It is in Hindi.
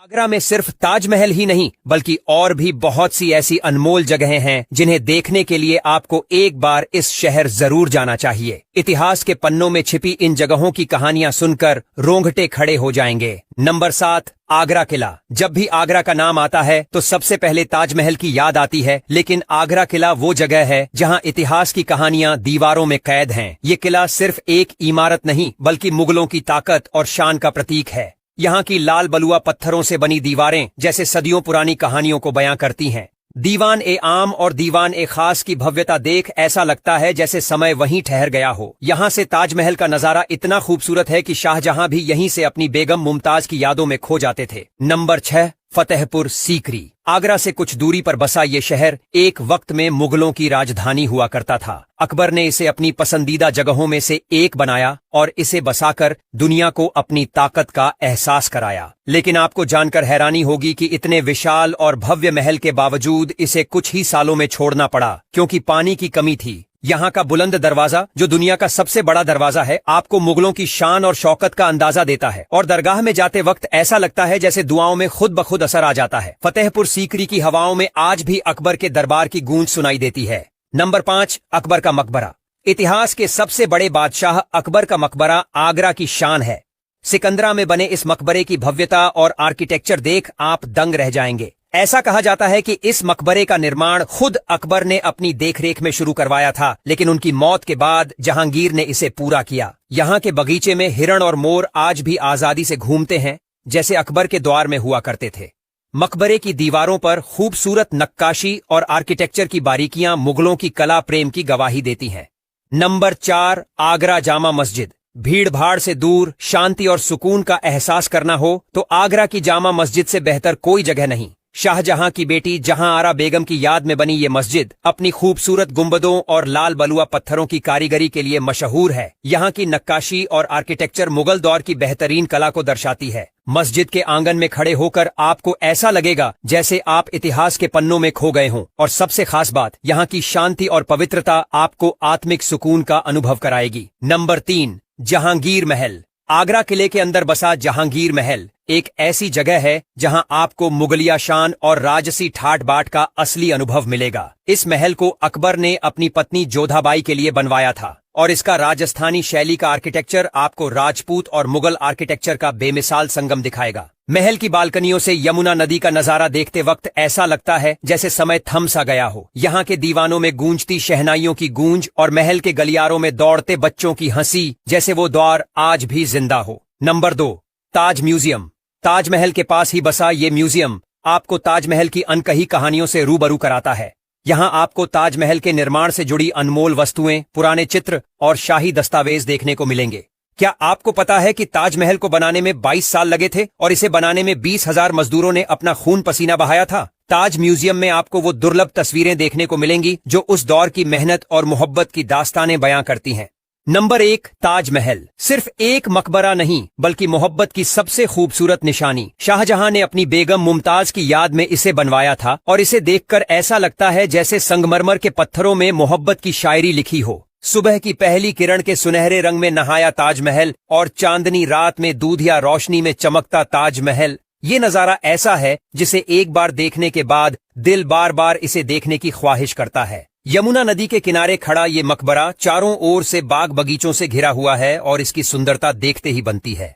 आगरा में सिर्फ ताजमहल ही नहीं बल्कि और भी बहुत सी ऐसी अनमोल जगहें हैं जिन्हें देखने के लिए आपको एक बार इस शहर जरूर जाना चाहिए। इतिहास के पन्नों में छिपी इन जगहों की कहानियां सुनकर रोंगटे खड़े हो जाएंगे। नंबर 7, आगरा किला। जब भी आगरा का नाम आता है तो सबसे पहले ताजमहल की याद आती है, लेकिन आगरा किला वो जगह है जहां इतिहास की कहानियां दीवारों में कैद हैं। ये किला सिर्फ एक इमारत नहीं बल्कि मुगलों की ताकत और शान का प्रतीक है। यहाँ की लाल बलुआ पत्थरों से बनी दीवारें जैसे सदियों पुरानी कहानियों को बयां करती हैं। दीवान ए आम और दीवान ए खास की भव्यता देख ऐसा लगता है जैसे समय वहीं ठहर गया हो। यहाँ से ताजमहल का नजारा इतना खूबसूरत है कि शाहजहां भी यहीं से अपनी बेगम मुमताज की यादों में खो जाते थे। नंबर 6, फतेहपुर सीकरी। आगरा से कुछ दूरी पर बसा ये शहर एक वक्त में मुगलों की राजधानी हुआ करता था। अकबर ने इसे अपनी पसंदीदा जगहों में से एक बनाया और इसे बसाकर दुनिया को अपनी ताकत का एहसास कराया। लेकिन आपको जानकर हैरानी होगी कि इतने विशाल और भव्य महल के बावजूद इसे कुछ ही सालों में छोड़ना पड़ा, क्योंकि पानी की कमी थी। यहाँ का बुलंद दरवाजा, जो दुनिया का सबसे बड़ा दरवाजा है, आपको मुगलों की शान और शौकत का अंदाजा देता है और दरगाह में जाते वक्त ऐसा लगता है जैसे दुआओं में खुद ब खुद असर आ जाता है। फतेहपुर सीकरी की हवाओं में आज भी अकबर के दरबार की गूंज सुनाई देती है। नंबर 5, अकबर का मकबरा। इतिहास के सबसे बड़े बादशाह अकबर का मकबरा आगरा की शान है। सिकंदरा में बने इस मकबरे की भव्यता और आर्किटेक्चर देख आप दंग रह जाएंगे। ऐसा कहा जाता है कि इस मकबरे का निर्माण खुद अकबर ने अपनी देखरेख में शुरू करवाया था, लेकिन उनकी मौत के बाद जहांगीर ने इसे पूरा किया। यहाँ के बगीचे में हिरण और मोर आज भी आजादी से घूमते हैं, जैसे अकबर के द्वार में हुआ करते थे। मकबरे की दीवारों पर खूबसूरत नक्काशी और आर्किटेक्चर की बारीकियां मुगलों की कला प्रेम की गवाही देती हैं। नंबर 4, आगरा जामा मस्जिद। भीड़ भाड़ से दूर शांति और सुकून का एहसास करना हो तो आगरा की जामा मस्जिद से बेहतर कोई जगह नहीं। शाहजहां की बेटी जहांआरा बेगम की याद में बनी ये मस्जिद अपनी खूबसूरत गुंबदों और लाल बलुआ पत्थरों की कारीगरी के लिए मशहूर है। यहाँ की नक्काशी और आर्किटेक्चर मुगल दौर की बेहतरीन कला को दर्शाती है। मस्जिद के आंगन में खड़े होकर आपको ऐसा लगेगा जैसे आप इतिहास के पन्नों में खो गए हों। और सबसे खास बात, यहाँ की शांति और पवित्रता आपको आत्मिक सुकून का अनुभव कराएगी। नंबर 3, जहांगीर महल। आगरा किले के अंदर बसा जहांगीर महल एक ऐसी जगह है जहां आपको मुगलिया शान और राजसी ठाट बाट का असली अनुभव मिलेगा। इस महल को अकबर ने अपनी पत्नी जोधाबाई के लिए बनवाया था और इसका राजस्थानी शैली का आर्किटेक्चर आपको राजपूत और मुगल आर्किटेक्चर का बेमिसाल संगम दिखाएगा। महल की बालकनियों से यमुना नदी का नजारा देखते वक्त ऐसा लगता है जैसे समय थम सा गया हो। यहाँ के दीवानों में गूंजती शहनाइयों की गूंज और महल के गलियारों में दौड़ते बच्चों की हंसी, जैसे वो द्वार आज भी जिंदा हो। नंबर 2, ताज म्यूजियम। ताजमहल के पास ही बसा ये म्यूजियम आपको ताजमहल की अनकही कहानियों से रूबरू कराता है। यहाँ आपको ताजमहल के निर्माण से जुड़ी अनमोल वस्तुएं, पुराने चित्र और शाही दस्तावेज देखने को मिलेंगे। क्या आपको पता है कि ताजमहल को बनाने में 22 साल लगे थे और इसे बनाने में 20,000 मजदूरों ने अपना खून पसीना बहाया था? ताज म्यूजियम में आपको वो दुर्लभ तस्वीरें देखने को मिलेंगी जो उस दौर की मेहनत और मोहब्बत की दास्तानें बयां करती हैं। नंबर 1, ताजमहल सिर्फ एक मकबरा नहीं बल्कि मोहब्बत की सबसे खूबसूरत निशानी। शाहजहां ने अपनी बेगम मुमताज की याद में इसे बनवाया था और इसे देखकर ऐसा लगता है जैसे संगमरमर के पत्थरों में मोहब्बत की शायरी लिखी हो। सुबह की पहली किरण के सुनहरे रंग में नहाया ताजमहल और चांदनी रात में दूधिया रोशनी में चमकता ताजमहल, ये नजारा ऐसा है जिसे एक बार देखने के बाद दिल बार बार इसे देखने की ख्वाहिश करता है। यमुना नदी के किनारे खड़ा ये मकबरा चारों ओर से बाग बगीचों से घिरा हुआ है और इसकी सुंदरता देखते ही बनती है।